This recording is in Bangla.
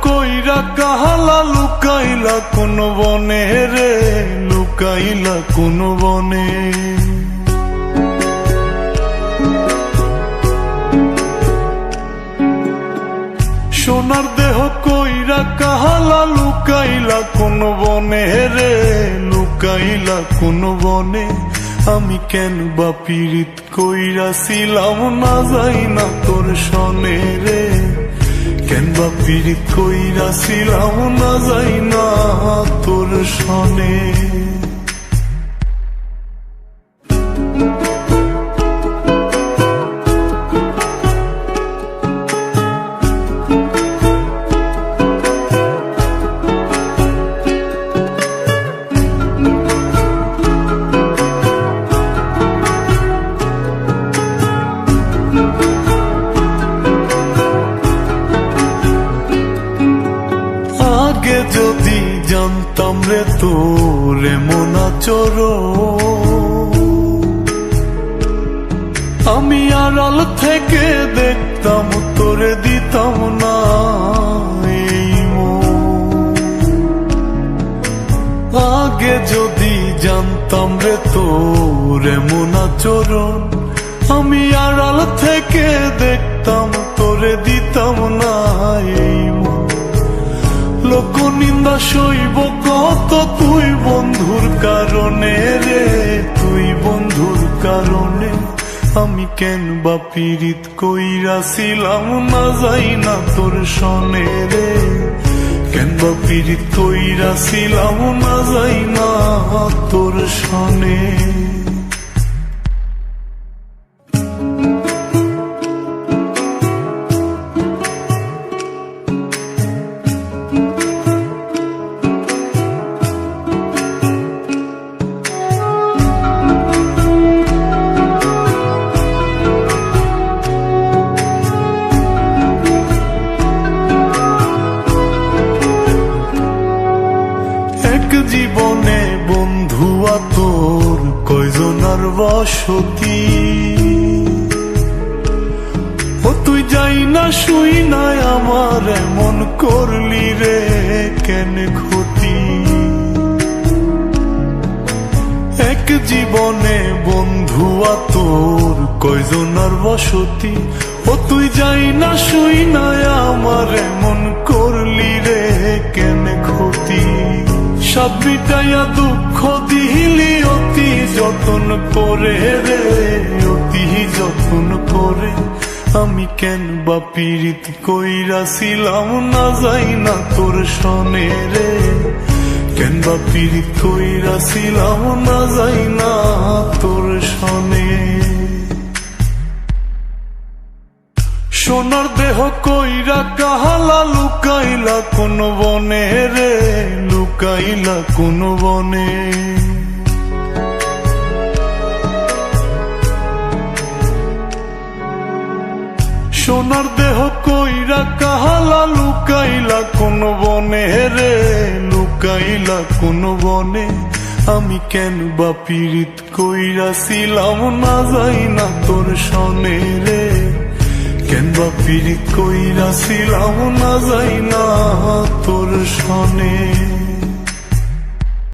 কইরা কাহালা লুকাইলা কোন বনে রে, লুকাইলা কোন বনে। সোনার দেহ কইরা কাহালা লুকাইলা কোন বনে রে, লুকাইলা কোন বনে। আমি কেন বা পীড়িত কইরাছিলাম না যাই না তোর সনে রে, কেন বা পীড়িত কইরাছিলাম না যাই না তোর সনে। আগে যদি জানতাম রে তোর এমন আচরণ, আমি আড়াল থেকে দেখতাম তোরে দিতাম না এই মন। আগে যদি জানতাম রে তোর এমন আচরণ, আমি আড়াল থেকে দেখতাম তোরে দিতাম না এই মন। লোক নিন্দা সইব কত তুই বন্ধুর কারণে রে, তুই বন্ধুর কারণে। আমি কেন বা পীড়িত কইরাছিলাম না যাই না তোর সনে রে, কেন বা পীড়িত কইরাছিলাম না যাই না তোর সনে। জীবনে বন্ধুয়া তোর কয়জনার বসতি, ও তুই যাই না শুই নাই আমার এমন করলি রে কেন ক্ষতি। এক জীবনে বন্ধুয়া তোর কয়জনার বসতি, ও তুই যাই না শুই নাই আমার এমন করলি রে কেন ক্ষতি। সব মিটাইয়া দুঃখ দিলি অতি যতন করে রে, অতি যতন করে। আমি কেন বা পীড়িত কইরাছিলাম না যাই না তোর সনে রে, কেন বা পীড়িত কইরাছিলাম না যাই না তোর সনে। সোনার দেহ কইরা কাহালা লুকাইলা কোন বনে রে, লুকাইলা কোন বনে। সোনার দেহ কইরা কাহালা লুকাইলা কোন বনে রে, লুকাইলা কোন বনে। আমি কেন বা পীড়িত কইরাছিলাম না যাই না তোর সনে রে, কেন বা পীড়িত কইরাছিলাম না যাই না তোর সনে।